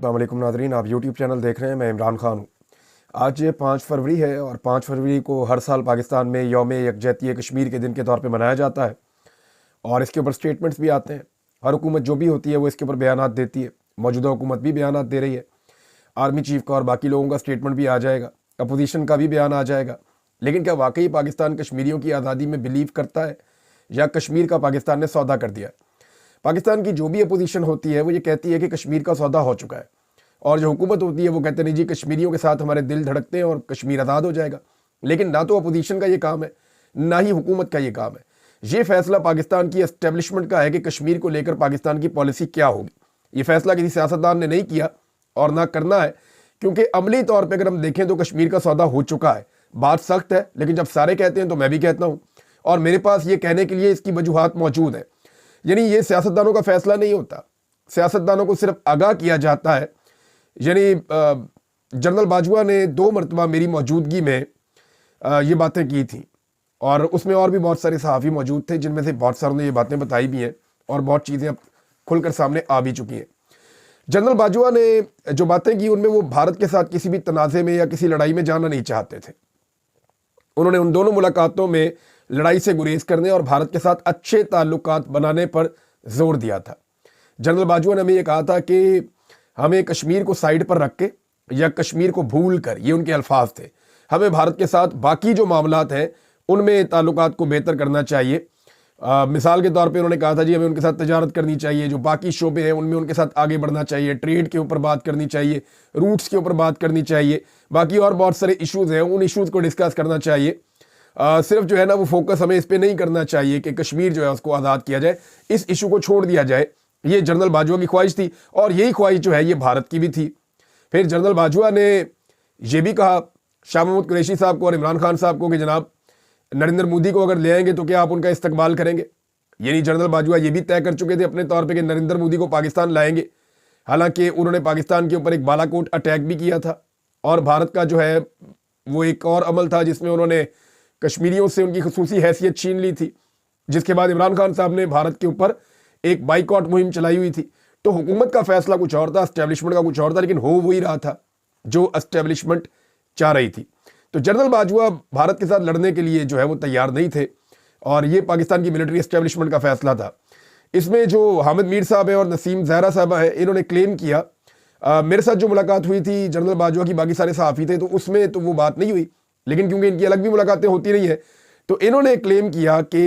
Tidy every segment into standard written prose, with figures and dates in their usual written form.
अस्सलाम वालेकुम नाज़रीन, आप यूट्यूब चैनल देख रहे हैं। मैं इमरान खान हूँ। आज 5 फरवरी है और 5 फरवरी को हर साल पाकिस्तान में यौम यकजहती कश्मीर के दिन के तौर पे मनाया जाता है और इसके ऊपर स्टेटमेंट्स भी आते हैं। हर हुकूमत जो भी होती है वो इसके ऊपर बयानात देती है। मौजूदा हुकूमत भी बयानात दे रही है, आर्मी चीफ का और बाकी लोगों का स्टेटमेंट भी आ जाएगा, अपोजिशन का भी बयान आ जाएगा। लेकिन क्या वाकई पाकिस्तान कश्मीरियों की आज़ादी में बिलीव करता है या कश्मीर का पाकिस्तान ने सौदा कर दिया है? पाकिस्तान की जो भी अपोजिशन होती है वो ये कहती है कि कश्मीर का सौदा हो चुका है, और जो हुकूमत होती है वो कहते नहीं जी कश्मीरियों के साथ हमारे दिल धड़कते हैं और कश्मीर आज़ाद हो जाएगा। लेकिन ना तो अपोजिशन का ये काम है, ना ही हुकूमत का ये काम है। ये फैसला पाकिस्तान की एस्टेब्लिशमेंट का है कि कश्मीर को लेकर पाकिस्तान की पॉलिसी क्या होगी। ये फैसला किसी सियासतदान ने नहीं किया और ना करना है, क्योंकि अमली तौर पर अगर हम देखें तो कश्मीर का सौदा हो चुका है। बात सख्त है, लेकिन जब सारे कहते हैं तो मैं भी कहता हूँ, और मेरे पास ये कहने के लिए इसकी वजूहात मौजूद है। यानी ये सियासतदानों का फैसला नहीं होता, सियासतदानों को सिर्फ आगाह किया जाता है। यानी जनरल बाजवा ने 2 मरतबा मेरी मौजूदगी में ये बातें की थी, और उसमें और भी बहुत सारे सहाफ़ी मौजूद थे जिनमें से बहुत सारों ने ये बातें बताई भी हैं और बहुत चीज़ें अब खुलकर सामने आ भी चुकी हैं। जनरल बाजवा ने जो बातें की उनमें वो भारत के साथ किसी भी तनाज़े में या किसी लड़ाई में जाना नहीं चाहते थे। उन्होंने उन दोनों मुलाकातों में लड़ाई से गुरेज करने और भारत के साथ अच्छे ताल्लुकात बनाने पर जोर दिया था। जनरल बाजवा ने हमें ये कहा था कि हमें कश्मीर को साइड पर रख के या कश्मीर को भूल कर, ये उनके अल्फाज थे, हमें भारत के साथ बाकी जो मामलात हैं उनमें ताल्लुकात को बेहतर करना चाहिए। मिसाल के तौर पे उन्होंने कहा था जी हमें उनके साथ तजारत करनी चाहिए, जो बाकी शोबे हैं उनमें उनके साथ आगे बढ़ना चाहिए, ट्रेड के ऊपर बात करनी चाहिए, रूट्स के ऊपर बात करनी चाहिए, बाकी और बहुत सारे इश्यूज़ हैं उन इश्यूज़ को डिस्कस करना चाहिए। सिर्फ जो है ना वो फोकस हमें इस पर नहीं करना चाहिए कि कश्मीर जो है उसको आज़ाद किया जाए, इस इशू को छोड़ दिया जाए। ये जनरल बाजवा की ख्वाहिश थी और यही ख्वाहिश जो है ये भारत की भी थी। फिर जनरल बाजवा ने ये भी कहा शाह महमूद कुरैशी साहब को और इमरान खान साहब को कि जनाब नरेंद्र मोदी को अगर ले आएंगे तो क्या आप उनका इस्तकबाल करेंगे। यानी जनरल बाजवा ये भी तय कर चुके थे अपने तौर पे कि नरेंद्र मोदी को पाकिस्तान लाएंगे। हालांकि उन्होंने पाकिस्तान के ऊपर एक बालाकोट अटैक भी किया था, और भारत का जो है वो एक और अमल था जिसमें उन्होंने कश्मीरियों से उनकी खुसूसी हैसियत छीन ली थी, जिसके बाद इमरान खान साहब ने भारत के ऊपर एक बाइकआउट मुहिम चलाई हुई थी। तो हुकूमत का फैसला कुछ और था, एस्टेब्लिशमेंट का कुछ और था, लेकिन हो वही रहा था जो एस्टेब्लिशमेंट चाह रही थी। तो जनरल बाजवा भारत के साथ लड़ने के लिए जो है वो तैयार नहीं थे, और ये पाकिस्तान की मिलिट्री एस्टेब्लिशमेंट का फैसला था। इसमें जो हामिद मीर साहब है और नसीम जहरा साहबा है, इन्होंने क्लेम किया मेरे साथ जो मुलाकात हुई थी जनरल बाजवा की, बाकी सारे सहाफ़ी थे तो उसमें तो वो बात नहीं हुई, लेकिन क्योंकि इनकी अलग भी मुलाकातें होती रही है तो इन्होंने क्लेम किया कि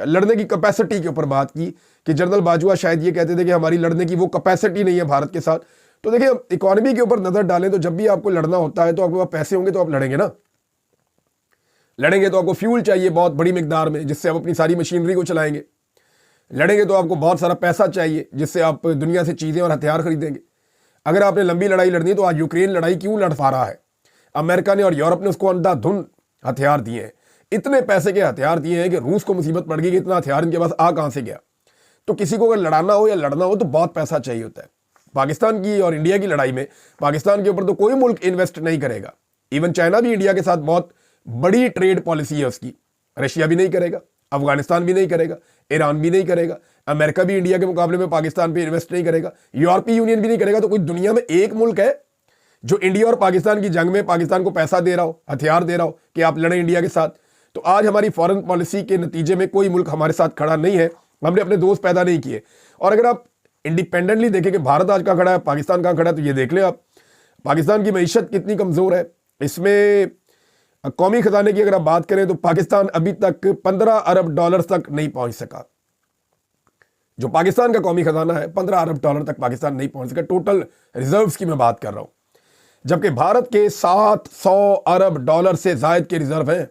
लड़ने की कैपेसिटी के ऊपर बात की कि जनरल बाजवा शायद ये कहते थे कि हमारी लड़ने की वो कैपेसिटी नहीं है भारत के साथ। तो देखिए इकॉनमी के ऊपर नज़र डालें तो जब भी आपको लड़ना होता है तो आपके पास पैसे होंगे तो आप लड़ेंगे ना। लड़ेंगे तो आपको फ्यूल चाहिए बहुत बड़ी मिकदार में जिससे आप अपनी सारी मशीनरी को चलाएंगे। लड़ेंगे तो आपको बहुत सारा पैसा चाहिए जिससे आप दुनिया से चीज़ें और हथियार खरीदेंगे। अगर आपने लंबी लड़ाई लड़नी है तो आज यूक्रेन लड़ाई क्यों लड़ पा रहा है? अमेरिका ने और यूरोप ने उसको अंधाधुंध हथियार दिए हैं, इतने पैसे के हथियार दिए हैं कि रूस को मुसीबत पड़ गई कि इतना हथियार इनके पास आ कहाँ से गया। तो किसी को अगर लड़ाना हो या लड़ना हो तो बहुत पैसा चाहिए होता है। पाकिस्तान की और इंडिया की लड़ाई में पाकिस्तान के ऊपर तो कोई मुल्क इन्वेस्ट नहीं करेगा। इवन चाइना भी इंडिया के साथ बहुत बड़ी ट्रेड पॉलिसी है उसकी, रशिया भी नहीं करेगा, अफगानिस्तान भी नहीं करेगा, ईरान भी नहीं करेगा, अमेरिका भी इंडिया के मुकाबले में पाकिस्तान पे इन्वेस्ट नहीं करेगा, यूरोपीय यूनियन भी नहीं करेगा। तो कोई दुनिया में एक मुल्क है जो इंडिया और पाकिस्तान की जंग में पाकिस्तान को पैसा दे रहा हो, हथियार दे रहा हो कि आप लड़ें इंडिया के साथ। तो आज हमारी फॉरेन पॉलिसी के नतीजे में कोई मुल्क हमारे साथ खड़ा नहीं है, हमने अपने दोस्त पैदा नहीं किए। और अगर आप इंडिपेंडेंटली देखें कि भारत आज कहाँ खड़ा है, पाकिस्तान कहाँ खड़ा है, तो ये देख लें आप पाकिस्तान की मईशत कितनी कमज़ोर है। इसमें कौमी खजाने की अगर आप बात करें तो पाकिस्तान अभी तक 15 अरब डॉलर तक नहीं पहुंच सका। जो पाकिस्तान का कौमी खजाना है 15 अरब डॉलर तक पाकिस्तान नहीं पहुंच सका, टोटल रिजर्व्स की मैं बात कर रहा हूं, जबकि भारत के 700 अरब डॉलर से जायद के रिजर्व हैं।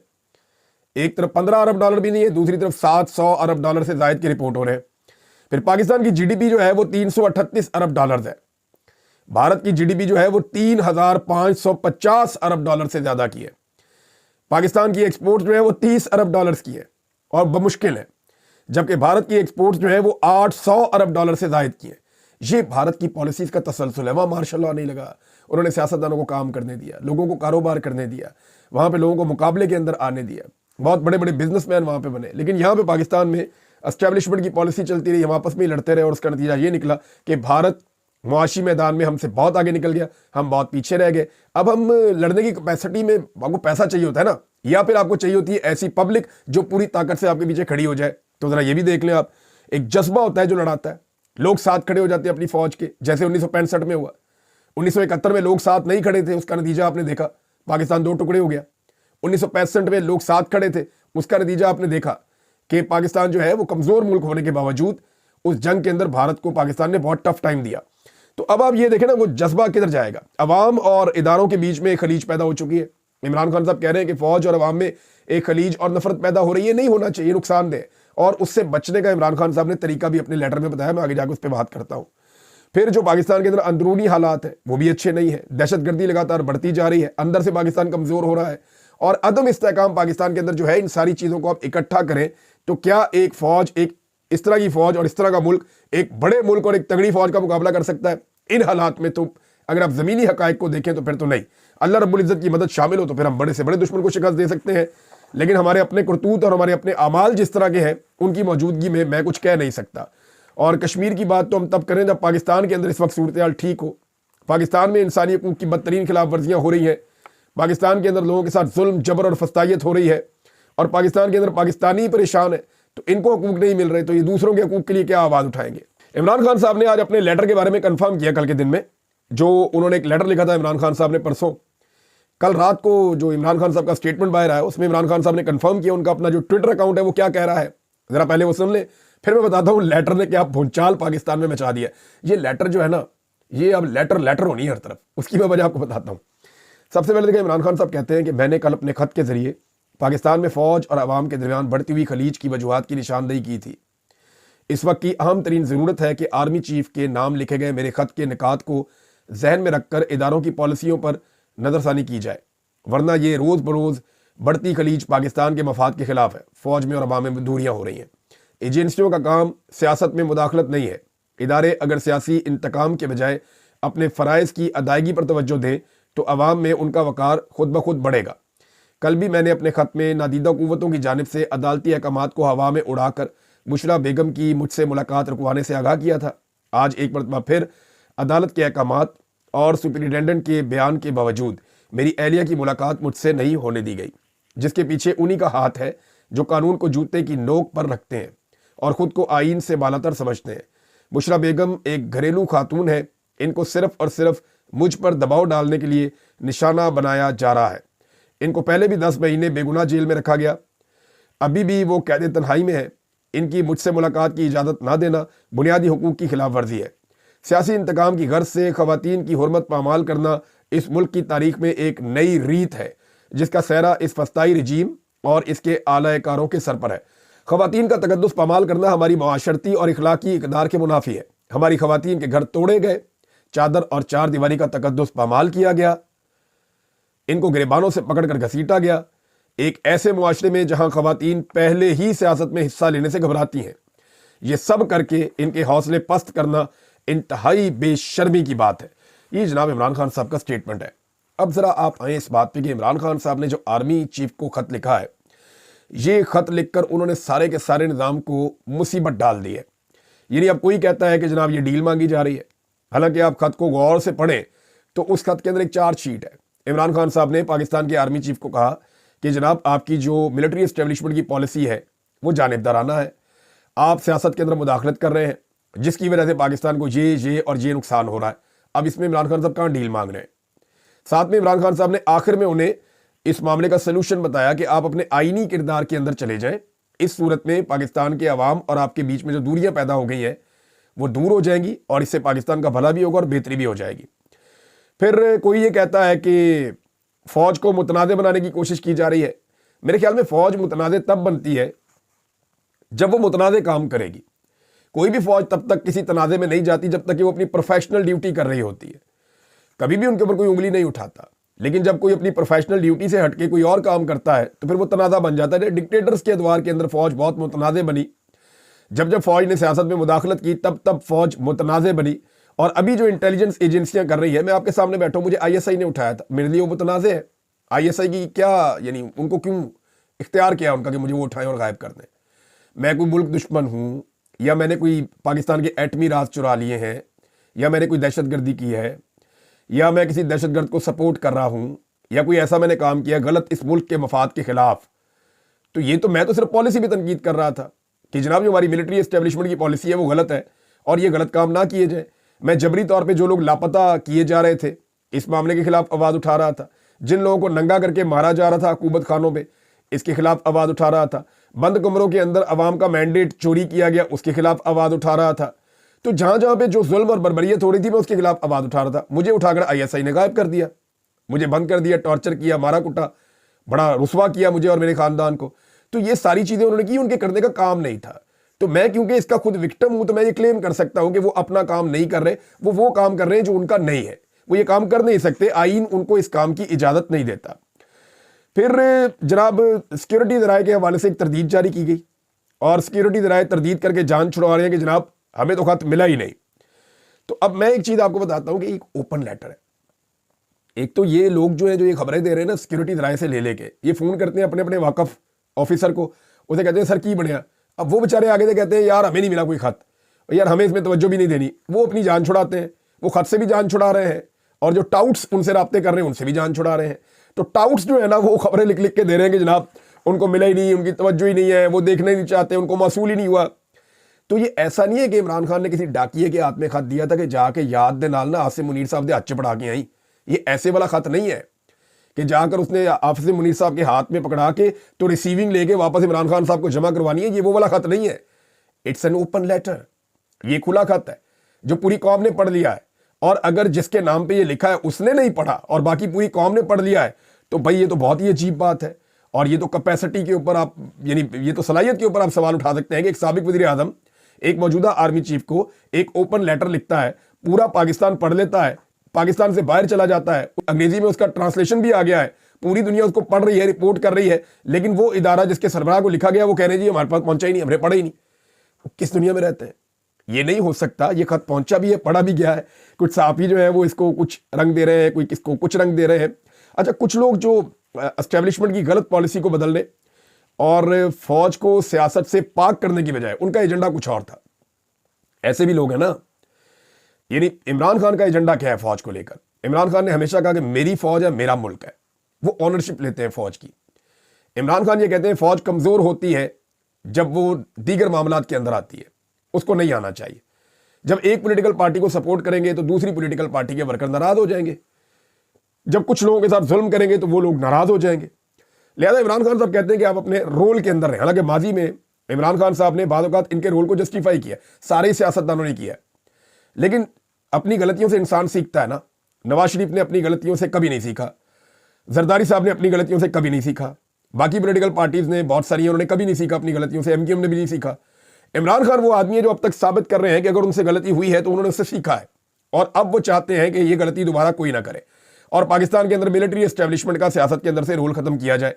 एक तरफ 15 अरब डॉलर भी नहीं है, दूसरी तरफ 700 अरब डॉलर से जायद की रिपोर्ट हो रहे हैं। फिर पाकिस्तान की जीडीपी जो है वो 338 अरब डॉलर है, भारत की जीडीपी जो है वो 3550 अरब डॉलर से ज्यादा की है। पाकिस्तान की एक्सपोर्ट जो है वो 30 अरब डॉलर्स की है और बमुश्किल है, जबकि भारत की एक्सपोर्ट जो है वो 800 अरब डॉलर से जायद की है। ये भारत की पॉलिसीज का तसलसल है। वहाँ मार्शल लॉ नहीं लगा, उन्होंने सियासतदानों को काम करने दिया, लोगों को कारोबार करने दिया, वहाँ पे लोगों को मुकाबले के अंदर आने दिया, बहुत बड़े बड़े बिजनेसमैन वहाँ पे बने। लेकिन यहाँ पे पाकिस्तान में एस्टेब्लिशमेंट की पॉलिसी चलती रही, हम आपस में ही लड़ते रहे और उसका नतीजा ये निकला कि भारत معاشی میدان میں ہم سے بہت آگے نکل گیا, ہم بہت پیچھے رہ گئے. اب ہم لڑنے کی کیپیسٹی میں آپ کو پیسہ چاہیے ہوتا ہے نا, یا پھر آپ کو چاہیے ہوتی ہے ایسی پبلک جو پوری طاقت سے آپ کے پیچھے کھڑی ہو جائے. تو ذرا یہ بھی دیکھ لیں آپ, ایک جذبہ ہوتا ہے جو لڑاتا ہے, لوگ ساتھ کھڑے ہو جاتے ہیں اپنی فوج کے, جیسے 1965 میں ہوا. 1971 میں لوگ ساتھ نہیں کھڑے تھے, اس کا نتیجہ آپ نے دیکھا, پاکستان 2 ٹکڑے ہو گیا. 1965 میں لوگ ساتھ کھڑے تھے, اس کا نتیجہ آپ نے دیکھا کہ پاکستان جو ہے وہ کمزور ملک ہونے کے باوجود اس جنگ کے اندر بھارت کو پاکستان نے بہت ٹف ٹائم دیا. تو اب آپ یہ دیکھیں نا, وہ جذبہ کدھر جائے گا. عوام اور اداروں کے بیچ میں ایک خلیج پیدا ہو چکی ہے. عمران خان صاحب کہہ رہے ہیں کہ فوج اور عوام میں ایک خلیج اور نفرت پیدا ہو رہی ہے, نہیں ہونا چاہیے, نقصان دہ. اور اس سے بچنے کا عمران خان صاحب نے طریقہ بھی اپنے لیٹر میں بتایا, میں آگے جا کے اس پہ بات کرتا ہوں. پھر جو پاکستان کے اندر اندرونی حالات ہیں وہ بھی اچھے نہیں ہیں, دہشت گردی لگاتار بڑھتی جا رہی ہے, اندر سے پاکستان کمزور ہو رہا ہے, اور عدم استحکام پاکستان کے اندر جو ہے. ان ساری چیزوں کو آپ اکٹھا کریں تو کیا ایک فوج, ایک اس طرح کی فوج اور اس طرح کا ملک ایک بڑے ملک اور ایک تگڑی فوج کا مقابلہ کر سکتا ہے؟ ان حالات میں تو اگر آپ زمینی حقائق کو دیکھیں تو پھر تو نہیں. اللہ رب العزت کی مدد شامل ہو تو پھر ہم بڑے سے بڑے دشمن کو شکست دے سکتے ہیں, لیکن ہمارے اپنے کرتوت اور ہمارے اپنے اعمال جس طرح کے ہیں ان کی موجودگی میں کچھ کہہ نہیں سکتا. اور کشمیر کی بات تو ہم تب کریں جب پاکستان کے اندر اس وقت صورتحال ٹھیک ہو. پاکستان میں انسانی حقوق کی بدترین خلاف ورزیاں ہو رہی ہیں, پاکستان کے اندر لوگوں کے ساتھ ظلم, جبر اور فسطائیت ہو رہی ہے, اور پاکستان کے اندر پاکستانی پریشان ہے, تو ان کو حقوق نہیں مل رہے, تو یہ دوسروں کے حقوق کے لیے کیا آواز اٹھائیں گے؟ عمران خان صاحب نے آج اپنے لیٹر کے بارے میں کنفرم کیا, کل کے دن میں جو انہوں نے ایک لیٹر لکھا تھا عمران خان صاحب نے پرسوں, کل رات کو جو عمران خان صاحب کا سٹیٹمنٹ باہر آیا اس میں عمران خان صاحب نے کنفرم کیا ان کا اپنا جو ٹویٹر اکاؤنٹ ہے وہ کیا کہہ رہا ہے. ذرا پہلے وہ سن لیں, پھر میں بتاتا ہوں لیٹر نے کیا بھونچال پاکستان میں مچا دیا. یہ لیٹر جو ہے نا, یہ اب لیٹر ہونی ہے ہر طرف, اس کی میں وجہ آپ کو بتاتا ہوں. سب سے پہلے دیکھیں, عمران خان صاحب کہتے ہیں کہ میں نے کل اپنے خط کے ذریعے پاکستان میں فوج اور عوام کے درمیان بڑھتی ہوئی خلیج کی وجوہات کی نشاندہی کی تھی. اس وقت کی اہم ترین ضرورت ہے کہ آرمی چیف کے نام لکھے گئے میرے خط کے نکات کو ذہن میں رکھ کر اداروں کی پالیسیوں پر نظر ثانی کی جائے, ورنہ یہ روز بروز بڑھتی خلیج پاکستان کے مفاد کے خلاف ہے. فوج میں اور عوام میں دوریاں ہو رہی ہیں. ایجنسیوں کا کام سیاست میں مداخلت نہیں ہے. ادارے اگر سیاسی انتقام کے بجائے اپنے فرائض کی ادائیگی پر توجہ دیں تو عوام میں ان کا وقار خود بخود بڑھے گا. کل بھی میں نے اپنے خط میں نادیدہ قوتوں کی جانب سے عدالتی احکامات کو ہوا میں اڑا کر بشرا بیگم کی مجھ سے ملاقات رکوانے سے آگاہ کیا تھا. آج ایک مرتبہ پھر عدالت کے احکامات اور سپرنٹینڈنٹ کے بیان کے باوجود میری اہلیہ کی ملاقات مجھ سے نہیں ہونے دی گئی, جس کے پیچھے انہی کا ہاتھ ہے جو قانون کو جوتے کی نوک پر رکھتے ہیں اور خود کو آئین سے بالاتر سمجھتے ہیں. بشرا بیگم ایک گھریلو خاتون ہے, ان کو صرف اور صرف مجھ پر دباؤ ڈالنے کے لیے نشانہ بنایا جا رہا ہے. ان کو پہلے بھی 10 مہینے بے گناہ جیل میں رکھا گیا, ابھی بھی وہ قید تنہائی میں ہے. ان کی مجھ سے ملاقات کی اجازت نہ دینا بنیادی حقوق کی خلاف ورزی ہے. سیاسی انتقام کی غرض سے خواتین کی حرمت پامال کرنا اس ملک کی تاریخ میں ایک نئی ریت ہے جس کا سہرا اس فسطائی رجیم اور اس کے اعلی کاروں کے سر پر ہے. خواتین کا تقدس پامال کرنا ہماری معاشرتی اور اخلاقی اقدار کے منافی ہے. ہماری خواتین کے گھر توڑے گئے, چادر اور چار دیواری کا تقدس پامال کیا گیا, ان کو گریبانوں سے پکڑ کر گھسیٹا گیا, ایک ایسے معاشرے میں جہاں خواتین پہلے ہی سیاست میں حصہ لینے سے گھبراتی ہیں. یہ سب کر کے ان کے حوصلے پست کرنا انتہائی بے شرمی کی بات ہے. یہ جناب عمران خان صاحب کا سٹیٹمنٹ ہے. اب ذرا آپ آئیں اس بات پہ کہ عمران خان صاحب نے جو آرمی چیف کو خط لکھا ہے, یہ خط لکھ کر انہوں نے سارے کے سارے نظام کو مصیبت ڈال دی ہے. یعنی اب کوئی کہتا ہے کہ جناب یہ ڈیل مانگی جا رہی ہے, حالانکہ آپ خط کو غور سے پڑھیں تو اس خط کے اندر ایک چارج شیٹ ہے. عمران خان صاحب نے پاکستان کے آرمی چیف کو کہا کہ جناب آپ کی جو ملٹری اسٹیبلشمنٹ کی پالیسی ہے وہ جانبدارانہ ہے, آپ سیاست کے اندر مداخلت کر رہے ہیں جس کی وجہ سے پاکستان کو یہ اور یہ نقصان ہو رہا ہے. اب اس میں عمران خان صاحب کہاں ڈیل مانگ رہے ہیں. ساتھ میں عمران خان صاحب نے آخر میں انہیں اس معاملے کا سلوشن بتایا کہ آپ اپنے آئینی کردار کے اندر چلے جائیں. اس صورت میں پاکستان کے عوام اور آپ کے بیچ میں جو دوریاں پیدا ہو گئی ہیں وہ دور ہو جائیں گی, اور اس سے پاکستان کا بھلا بھی ہوگا اور بہتری بھی ہو جائے گی. پھر کوئی یہ کہتا ہے کہ فوج کو متنازع بنانے کی کوشش کی جا رہی ہے. میرے خیال میں فوج متنازع تب بنتی ہے جب وہ متنازع کام کرے گی. کوئی بھی فوج تب تک کسی تنازع میں نہیں جاتی جب تک کہ وہ اپنی پروفیشنل ڈیوٹی کر رہی ہوتی ہے. کبھی بھی ان کے اوپر کوئی انگلی نہیں اٹھاتا, لیکن جب کوئی اپنی پروفیشنل ڈیوٹی سے ہٹ کے کوئی اور کام کرتا ہے تو پھر وہ تنازع بن جاتا ہے. ڈکٹیٹرز کے ادوار کے اندر فوج بہت متنازع بنی, جب فوج نے سیاست میں مداخلت کی تب فوج متنازع بنی. اور ابھی جو انٹیلیجنس ایجنسیاں کر رہی ہے, میں آپ کے سامنے بیٹھا ہوں, مجھے ISI نے اٹھایا تھا, میرے لیے وہ متنازع ہے. ISI کی کیا, یعنی ان کو کیوں اختیار کیا ان کا کہ مجھے وہ اٹھائیں اور غائب کر دیں؟ میں کوئی ملک دشمن ہوں, یا میں نے کوئی پاکستان کے ایٹمی راز چرا لیے ہیں, या मैंने कोई दहशत गर्दी की है, या मैं किसी दहशत गर्द को सपोर्ट कर रहा हूं, या कोई ऐसा मैंने काम किया गलत इस मुल्क के मफाद के खिलाफ, तो ये तो मैं तो सिर्फ पॉलिसी भी तनकीद कर रहा था कि जनाब जो हमारी मिलिट्री एस्टेब्लिशमेंट की पॉलिसी है वो गलत है और ये गलत काम ना किए जाए। मैं जबरी तौर पे जो लोग लापता किए जा रहे थे इस मामले के खिलाफ आवाज़ उठा रहा था, जिन लोगों को नंगा करके मारा जा रहा था हुकूमत खानों में इसके खिलाफ आवाज़ उठा रहा था, बंद कमरों के अंदर अवाम का मैंडेट चोरी किया गया उसके खिलाफ आवाज़ उठा रहा था। तो जहाँ जहाँ पे जो जुल्म और बर्बरियत हो रही थी मैं उसके खिलाफ आवाज़ उठा रहा था। मुझे उठाकर ISI ने गायब कर दिया, मुझे बंद कर दिया, टॉर्चर किया, मारा कुटा, बड़ा रुस्वा किया मुझे और मेरे खानदान को। तो ये सारी चीज़ें उन्होंने की, उनके करने का काम नहीं था। तो मैं क्योंकि इसका खुद विक्टिम हूं तो मैं ये क्लेम कर सकता हूं कि वो अपना काम नहीं कर रहे, वो काम कर रहे हैं जो उनका नहीं है, वो ये काम कर नहीं सकते, आईन उनको इस काम की इजाज़त नहीं देता। फिर जनाब सिक्योरिटी ज़राए के हवाले से एक तरदीद जारी की गई और सिक्योरिटी ज़राए तरदीद करके जान छुड़वा रहे हैं कि जनाब हमें तो खत मिला ही नहीं। तो अब मैं एक चीज़ आपको बताता हूं कि एक ओपन लेटर है। एक तो ये लोग जो है जो ये खबरें दे रहे हैं ना सिक्योरिटी ज़राए से ले लेके, ये फ़ोन करते हैं अपने अपने वाकफ ऑफिसर को, उसे कहते हैं सर की बढ़िया। अब वो बेचारे आगे से कहते हैं यार हमें नहीं मिला कोई खत, यार हमें इसमें तवज्जो भी नहीं देनी। वो अपनी जान छुड़ाते हैं, वो खत से भी जान छुड़ा रहे हैं और जो टाउट्स उनसे राब्ते कर रहे हैं उनसे भी जान छुड़ा रहे हैं। तो टाउट्स जो है ना वो खबरें लिख लिख के दे रहे हैं कि जनाब उनको मिला ही नहीं, उनकी तवज्जो ही नहीं है, वो देखना ही नहीं चाहते, उनको मौसूल ही नहीं हुआ। तो ये ऐसा नहीं है कि इमरान खान ने किसी डाकिए के हाथ में खत दिया था कि जाके याद दे नाल ना आसिम मुनीर साहब दे हाथ पड़ा के आई। ये ऐसे वाला खत नहीं है कि जाकर उसने आसिम मुनीर साहब के हाथ में पकड़ा के तो रिसीविंग लेके वापस इमरान खान साहब को जमा करवानी है, ये वो वाला खत नहीं है। इट्स एन ओपन लेटर, ये खुला खत है जो पूरी कौम ने पढ़ लिया है। और अगर जिसके नाम पे ये लिखा है उसने नहीं पढ़ा और बाकी पूरी कौम ने पढ़ लिया है तो भाई ये तो बहुत ही अजीब बात है। और ये तो कैपेसिटी के ऊपर आप यानी ये तो सलाहियत के ऊपर आप सवाल उठा सकते हैं कि एक साबिक वज़ीर आज़म एक मौजूदा आर्मी चीफ को एक ओपन लेटर लिखता है, पूरा पाकिस्तान पढ़ लेता है, पाकिस्तान से बाहर चला जाता है, अंग्रेजी में उसका ट्रांसलेशन भी आ गया है, पूरी दुनिया उसको पढ़ रही है, रिपोर्ट कर रही है, लेकिन वो इदारा जिसके सरबराह को लिखा गया वो कह रहे हैं जी हमारे पास पहुंचा ही नहीं, हमने पढ़ा ही नहीं। किस दुनिया में रहते हैं? ये नहीं हो सकता। ये खत पहुंचा भी है, पढ़ा भी गया है। कुछ सहाफ़ी जो है वो इसको कुछ रंग दे रहे हैं, कोई किसको कुछ रंग दे रहे हैं। अच्छा, कुछ लोग जो एस्टेब्लिशमेंट की गलत पॉलिसी को बदलने और फौज को सियासत से पाक करने की बजाय उनका एजेंडा कुछ और था, ऐसे भी लोग हैं ना। यानी इमरान खान का एजेंडा क्या है फौज को लेकर? इमरान खान ने हमेशा कहा कि मेरी फौज है, मेरा मुल्क है, वो ऑनरशिप लेते हैं फौज की। इमरान खान ये कहते हैं फौज कमजोर होती है जब वो दीगर मामलात के अंदर आती है, उसको नहीं आना चाहिए। जब एक पॉलिटिकल पार्टी को सपोर्ट करेंगे तो दूसरी पॉलिटिकल पार्टी के वर्कर नाराज हो जाएंगे, जब कुछ लोगों के साथ जुल्म करेंगे तो वो लोग नाराज हो जाएंगे। लिहाजा इमरान खान साहब कहते हैं कि आप अपने रोल के अंदर रहें। हालांकि माजी में इमरान खान साहब ने बाद औक़ात इनके रोल को जस्टिफाई किया, सारे सियासतदानों ने किया, लेकिन अपनी गलतियों से इंसान सीखता है ना। नवाज शरीफ ने अपनी गलतियों से कभी नहीं सीखा, जरदारी साहब ने अपनी गलतियों से कभी नहीं सीखा, बाकी पॉलिटिकल पार्टीज ने बहुत सारी उन्होंने कभी नहीं सीखा अपनी गलतियों से, MQM ने भी नहीं सीखा। इमरान खान वो आदमी है जो अब तक साबित कर रहे हैं कि अगर उनसे गलती हुई है तो उन्होंने उससे सीखा है और अब वो चाहते हैं कि ये गलती दोबारा कोई ना करे और पाकिस्तान के अंदर मिलिट्री एस्टेब्लिशमेंट का सियासत के अंदर से रोल खत्म किया जाए।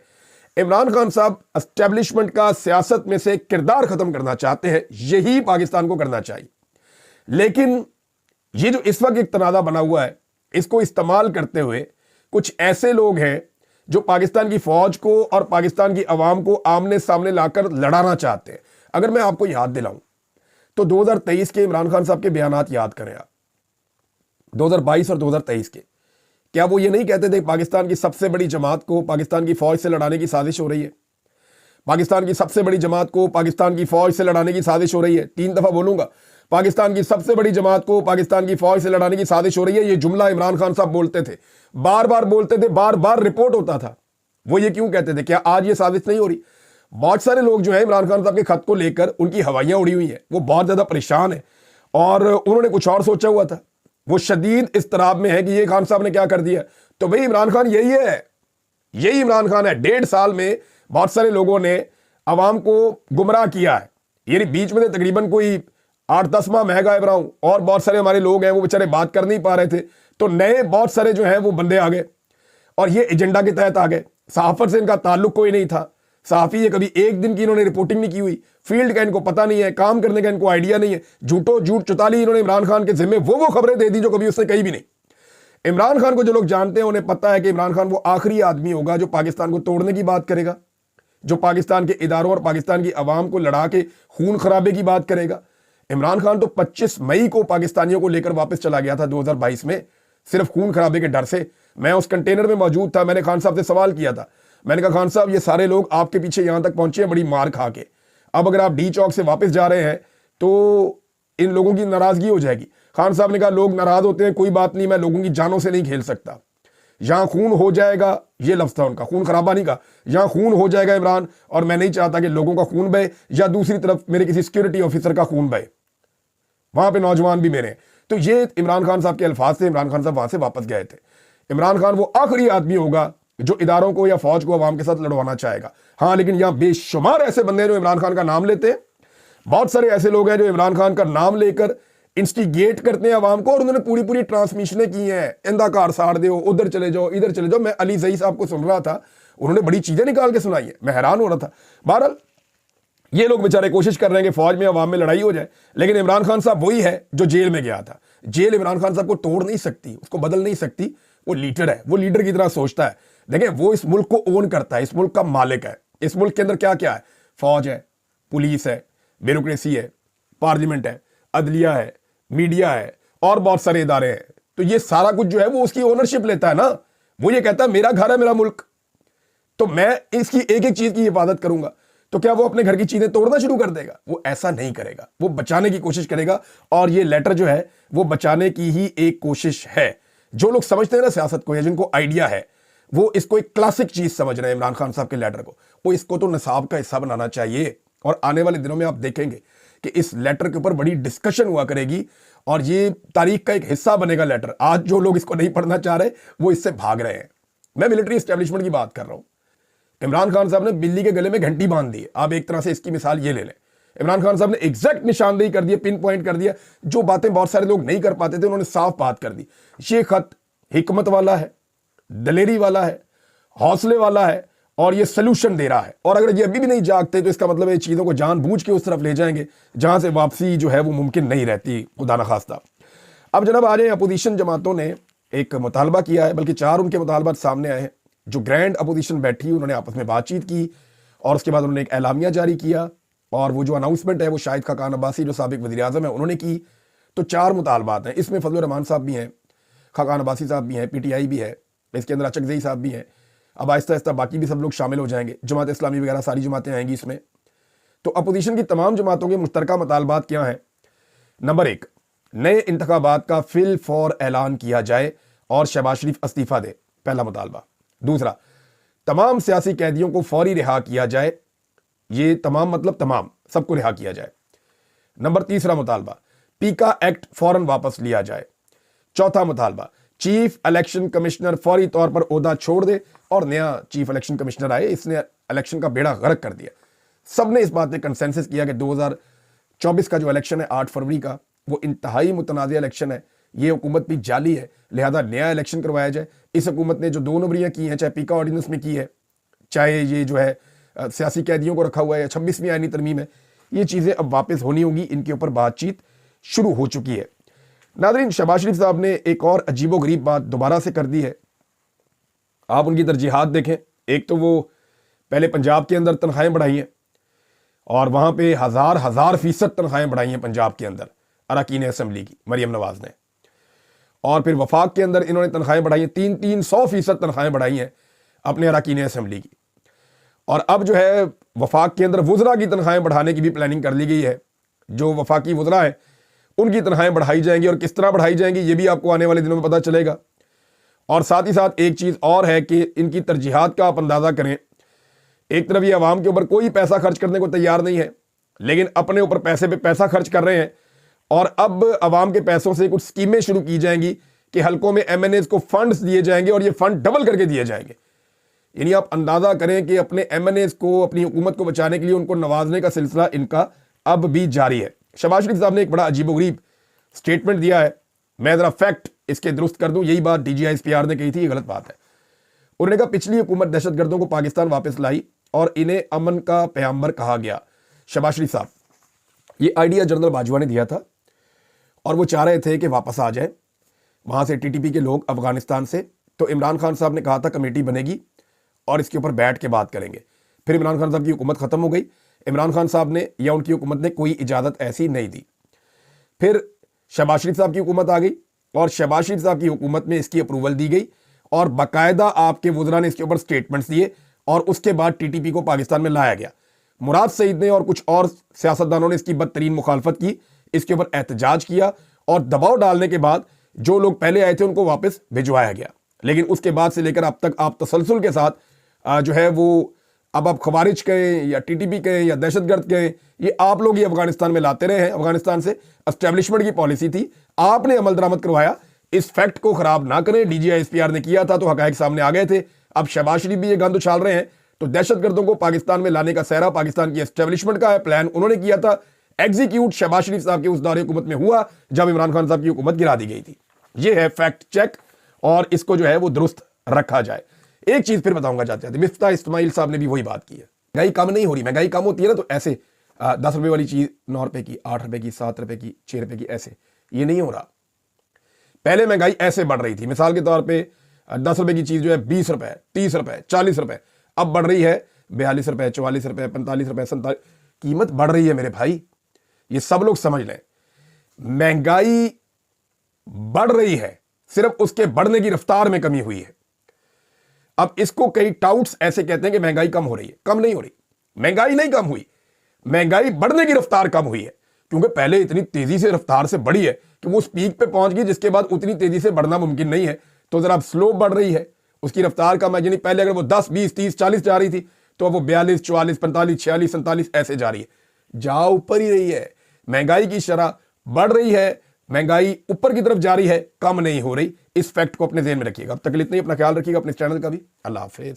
इमरान खान साहब एस्टेब्लिशमेंट का सियासत में से किरदार खत्म करना चाहते हैं, यही पाकिस्तान को करना चाहिए। लेकिन ये जो इस वक्त एक तनाज़ा बना हुआ है, इसको इस्तेमाल करते हुए कुछ ऐसे लोग हैं जो पाकिस्तान की फौज को और पाकिस्तान की आवाम को आमने सामने लाकर लड़ाना चाहते हैं। अगर मैं आपको याद दिलाऊं तो 2023 के इमरान खान साहब के बयानात याद करें आप, 2022 और 2023 के। क्या वो ये नहीं कहते थे पाकिस्तान की सबसे बड़ी जमात को पाकिस्तान की फौज से लड़ाने की साजिश हो रही है, पाकिस्तान की सबसे बड़ी जमात को पाकिस्तान की फौज से लड़ाने की साजिश हो रही है? 3 दफा बोलूंगा, पाकिस्तान की सबसे बड़ी जमात को पाकिस्तान की फौज से लड़ाने की साजिश हो रही है। ये जुमला इमरान खान साहब बोलते थे, बार बार बोलते थे, बार बार रिपोर्ट होता था। वो ये क्यों कहते थे? क्या आज ये साजिश नहीं हो रही? बहुत सारे लोग जो है इमरान खान साहब के खत को लेकर उनकी हवाइयां उड़ी हुई है, वो बहुत ज्यादा परेशान है और उन्होंने कुछ और सोचा हुआ था। वो शदीद इस्तराब में है कि ये खान साहब ने क्या कर दिया। तो भाई इमरान खान यही है, यही इमरान खान है। 1.5 साल में बहुत सारे लोगों ने अवाम को गुमराह किया है। यानी बीच में तकरीबन कोई 8-10 माह मैं गायब रहा हूं और बहुत सारे हमारे लोग हैं वो बेचारे बात कर नहीं पा रहे थे, तो नए बहुत सारे जो है वो बंदे आ गए और ये एजेंडा के तहत आ गए। सहाफत से इनका ताल्लुक कोई नहीं था, सहाफ़ी ये कभी एक दिन की इन्होंने रिपोर्टिंग नहीं की हुई, फील्ड का इनको पता नहीं है, काम करने का इनको आइडिया नहीं है, झूठो झूठ चुताली इन्होंने इमरान खान के जिम्मे वो खबरें दे दी जो कभी उसने कही भी नहीं। इमरान खान को जो लोग जानते हैं उन्हें पता है कि इमरान खान वो आखिरी आदमी होगा जो पाकिस्तान को तोड़ने की बात करेगा, जो पाकिस्तान के इदारों और पाकिस्तान की आवाम को लड़ा के खून खराबे की बात करेगा। इमरान खान तो 25 मई को पाकिस्तानियों को लेकर वापस चला गया था 2022 में, सिर्फ खून खराबे के डर से। मैं उस कंटेनर में मौजूद था, मैंने खान साहब से सवाल किया था, मैंने कहा खान साहब ये सारे लोग आपके पीछे यहां तक पहुंचे हैं बड़ी मार खा के, अब अगर आप डी चौक से वापस जा रहे हैं तो इन लोगों की नाराजगी हो जाएगी। खान साहब ने कहा लोग नाराज होते हैं, कोई बात नहीं, मैं लोगों की जानों से नहीं खेल सकता, यहां खून हो जाएगा, ये लफ्ज था उनका, खून खराबा नहीं कहा, यहां खून हो जाएगा इमरान, और मैं नहीं चाहता कि लोगों का खून बहे या दूसरी तरफ मेरे किसी सिक्योरिटी ऑफिसर का खून बहे, वहां पे नौजवान भी मेरे। तो ये इमरान खान साहब के अल्फाज थे। इमरान खान साहब वहां से वापस गए थे। इमरान खान वो आखिरी आदमी होगा जो इदारों को या फौज को अवाम के साथ लड़वाना चाहेगा। हाँ, लेकिन यहां बेशुमार ऐसे बंदे हैं जो इमरान खान का नाम लेते हैं, बहुत सारे ऐसे लोग हैं जो इमरान खान का नाम लेकर इंस्टिगेट करते हैं अवाम को, और उन्होंने पूरी पूरी ट्रांसमिशनें की हैं, इंदा कार साड़ दो, उधर चले जाओ, इधर चले जाओ। मैं अली ज़ई साहब को सुन रहा था, उन्होंने बड़ी चीजें निकाल के सुनाई है, मैं हैरान हो रहा था। बहरहाल ये लोग बेचारे कोशिश कर रहे हैं कि फौज में अवाम में लड़ाई हो जाए, लेकिन इमरान खान साहब वही है जो जेल में गया था। जेल इमरान खान साहब को तोड़ नहीं सकती, उसको बदल नहीं सकती, वो लीडर है, वो लीडर की तरह सोचता है। देखें, वो इस मुल्क को ओन करता है, इस मुल्क का मालिक है। इस मुल्क के अंदर क्या क्या है? फौज है, पुलिस है, ब्यूरोक्रेसी है, पार्लियामेंट है, अदलिया है, मीडिया है, और बहुत सारे इदारे हैं। तो ये सारा कुछ जो है वो उसकी ओनरशिप लेता है ना, वो ये कहता है मेरा घर है, मेरा मुल्क, तो मैं इसकी एक एक चीज की हिफाजत करूंगा। तो क्या वो अपने घर की चीजें तोड़ना शुरू कर देगा? वो ऐसा नहीं करेगा, वो बचाने की कोशिश करेगा। और ये लेटर जो है वो बचाने की ही एक कोशिश है। जो लोग समझते हैं ना सियासत को, या जिनको आइडिया है, वो इसको एक क्लासिक चीज समझ रहे हैं इमरान खान साहब के लेटर को। वो इसको तो निसाब का हिस्सा बनाना चाहिए। और आने वाले दिनों में आप देखेंगे कि इस लेटर के ऊपर बड़ी डिस्कशन हुआ करेगी, और ये तारीख का एक हिस्सा बनेगा लेटर। आज जो लोग इसको नहीं पढ़ना चाह रहे वो इससे भाग रहे हैं। मैं मिलिट्री एस्टेब्लिशमेंट की बात कर रहा हूं। इमरान खान साहब ने बिल्ली के गले में घंटी बांध दी। आप एक तरह से इसकी मिसाल ये ले लें, इमरान खान साहब ने एग्जैक्ट निशानदेही कर दी, पिन पॉइंट कर दिया, जो बातें बहुत सारे लोग नहीं कर पाते थे, उन्होंने साफ बात कर दी। ये खत हिकमत वाला है, दलेरी वाला है, हौसले वाला है, और ये सोल्यूशन दे रहा है। और अगर ये अभी भी नहीं जागते तो इसका मतलब है चीजों को जानबूझ के उस तरफ ले जाएंगे जहां से वापसी जो है वो मुमकिन नहीं रहती, खुदा न खास्ता। अब जनाब आ जाए, अपोजिशन जमातों ने एक मुतालबा किया है, बल्कि 4 उनके मुतालबात सामने आए हैं। जो ग्रैंड अपोजिशन बैठी, उन्होंने आपस में बातचीत की, और उसके बाद उन्होंने एक एलामिया जारी किया, और वो जो अनाउंसमेंट है वो शाहिद खाकान अब्बासी जो साबिक वज़ीर आज़म है उन्होंने की। तो 4 मुतालबात हैं। इसमें फजलुर रहमान साहब भी हैं, खाकान अब्बासी साहब भी हैं, PTI भी है, इसके अंदर अचकज़ई साहब भी हैं। अब आहिस्ता आहिस्ता बाकी भी सब लोग शामिल हो जाएंगे, जमात इस्लामी वगैरह सारी जमातें आएंगी इसमें। तो अपोजिशन की तमाम जमातों के मुश्तरका मुतालबात क्या हैं? नंबर 1, नए इंतखाबात का फिल फॉर ऐलान किया जाए और शहबाज शरीफ इस्तीफा दे, पहला मुतालबा। दूसरा, तमाम सियासी कैदियों को फौरी रिहा किया जाए, ये तमाम मतलब तमाम, सबको रिहा किया जाए। नंबर 3 मुतालबा, पीका एक्ट फौरन वापस लिया जाए। चौथा मुतालबा, चीफ इलेक्शन कमिश्नर फौरी तौर पर ओहदा छोड़ दे और नया चीफ इलेक्शन कमिश्नर आए, इसने इलेक्शन का बेड़ा गर्क कर दिया। सबने इस बात पे कंसेंसस किया कि 2024 का जो इलेक्शन है 8 फरवरी का, वो इंतहाई मुतनाज़ इलेक्शन है, ये हुकूमत भी जाली है, लिहाजा नया इलेक्शन करवाया जाए। इस हुकूमत ने जो 2 नंबरियाँ की हैं, चाहे पीका ऑर्डिनेंस में की है, चाहे ये जो है सियासी कैदियों को रखा हुआ है, 26वीं आईनी तरमीम है, ये चीज़ें अब वापस होनी होंगी। इनके ऊपर बातचीत शुरू हो चुकी है। नादरीन, शहबाज शरीफ साहब ने एक और अजीबोगरीब बात दोबारा से कर दी है। आप उनकी तरजीहात देखें। एक तो वो पहले पंजाब के अंदर तनख्वाहें बढ़ाई हैं, और वहाँ पे हज़ार फीसद तनख्वाहें बढ़ाई हैं पंजाब के अंदर अरकान असम्बली की, मरियम नवाज ने। और फिर वफाक के अंदर इन्होंने तनख्वाहें बढ़ाई हैं, 300% तनख्वाहें बढ़ाई हैं अपने अरकान असम्बली की। और अब जो है वफाक के अंदर वुज़रा की तनख्वाहें बढ़ाने की भी प्लानिंग कर ली गई है। जो वफाकी वुज़रा है उनकी तनख्वाहें बढ़ाई जाएंगी, और किस तरह बढ़ाई जाएंगी ये भी आपको आने वाले दिनों में पता चलेगा। और साथ ही साथ एक चीज़ और है कि इनकी तरजीहात का आप अंदाज़ा करें। एक तरफ ये आवाम के ऊपर कोई पैसा खर्च करने को तैयार नहीं है, लेकिन अपने ऊपर पैसे पे पैसा खर्च कर रहे हैं। और अब आवाम के पैसों से कुछ स्कीमें शुरू की जाएंगी कि हलकों में MNAs को फंड्स दिए जाएंगे, और ये फंड डबल करके दिए जाएंगे। यानी आप अंदाज़ा करें कि अपने MNAs को, अपनी हुकूमत को बचाने के लिए उनको नवाजने का सिलसिला इनका अब भी जारी है। शहबाज शरीफ साहब ने एक बड़ा अजीबोगरीब स्टेटमेंट दिया है। मैं ज़रा फैक्ट इसके दुरुस्त कर दूं, यही बात DGISPR ने कही थी, ये गलत बात है। उन्होंने कहा पिछली हुकूमत दहशतगर्दों को पाकिस्तान वापस लाई और इन्हें अमन का पैगंबर कहा गया। शहबाज शरीफ साहब, ये आइडिया जनरल बाजवा ने दिया था, और वो चाह रहे थे कि वापस आ जाए वहाँ से TTP के लोग अफगानिस्तान से। तो इमरान खान साहब ने कहा था कमेटी बनेगी और इसके ऊपर बैठ के बात करेंगे। फिर इमरान खान साहब की हुकूमत ख़त्म हो गई। इमरान खान साहब ने या उनकी हुकूमत ने कोई इजाज़त ऐसी नहीं दी। फिर शहबाज शरीफ साहब की हुकूमत आ गई और शहबाज शरीफ साहब की हुकूमत में इसकी अप्रूवल दी गई और बाकायदा आपके वुज़रा ने इसके ऊपर स्टेटमेंट्स दिए और उसके बाद टीटीपी को पाकिस्तान में लाया गया। मुराद सईद ने और कुछ और सियासतदानों ने इसकी बदतरीन मुखालफत की, इसके ऊपर एहतजाज किया और दबाव डालने के बाद जो लोग पहले आए थे उनको वापस भिजवाया गया। लेकिन उसके बाद से लेकर अब तक आप तसलसल के साथ जो है वो अब आप खवारिज कहें या टीटीपी कहें या दहशतगर्द कहें, ये आप लोग ही अफगानिस्तान में लाते रहे हैं। अफगानिस्तान से एस्टेब्लिशमेंट की पॉलिसी थी, आपने अमल दरामद करवाया। इस फैक्ट को खराब ना करें। DGISPR ने किया था तो हकायक सामने आ गए थे। अब शहबाज शरीफ भी ये गंद उछाल रहे हैं तो दहशतगर्दों को पाकिस्तान में लाने का सहरा पाकिस्तान की एस्टेब्लिशमेंट का है, प्लान उन्होंने किया था। एग्जीक्यूट शहबाज शरीफ साहब के उस दौरे हुकूमत में हुआ जब इमरान खान साहब की हुकूमत गिरा दी गई थी। ये है फैक्ट चेक और इसको जो है वो दुरुस्त रखा जाए। एक चीज फिर बताऊंगा जाते जाते, मिफ्ता इस्माइल साहब ने भी वही बात की है, महंगाई कम नहीं हो रही। महंगाई कम होती है ना तो ऐसे 10 रुपए वाली चीज 9 रुपए की, 8 रुपए की, 7 रुपए की, 6 रुपए की, ऐसे ये नहीं हो रहा। पहले महंगाई ऐसे बढ़ रही थी, मिसाल के तौर पे 10 रुपए की चीज जो है 20 रुपए, 30 रुपए, 40 रुपए, अब बढ़ रही है 42 रुपए, 44 रुपए, 45 रुपए, 47। कीमत बढ़ रही है मेरे भाई, ये सब लोग समझ लें। महंगाई बढ़ रही है, सिर्फ उसके बढ़ने की रफ्तार में कमी हुई है। अब इसको कई टाउट्स ऐसे कहते हैं कि महंगाई कम हो रही है, कम नहीं हो रही। महंगाई नहीं कम हुई, महंगाई बढ़ने की रफ्तार कम हुई है, क्योंकि पहले इतनी तेजी से रफ्तार से बढ़ी है कि वो उस पीक पे पहुंच गई जिसके बाद उतनी तेजी से बढ़ना मुमकिन नहीं है। तो जरा अब स्लो बढ़ रही है, उसकी रफ्तार कम है। यानी पहले अगर वो 10, 20, 30, 40 जा रही थी तो अब वो 42, 44, 45, 46, 47 ऐसे जा रही है, जा ऊपर ही रही है। महंगाई की शरह बढ़ रही है, महंगाई ऊपर की तरफ जा रही है, कम नहीं हो रही। इस फैक्ट को अपने ज़हन में रखिएगा। अब तक इतना ही, अपना ख्याल रखिएगा, अपने चैनल का भी। अल्लाह हाफिज़।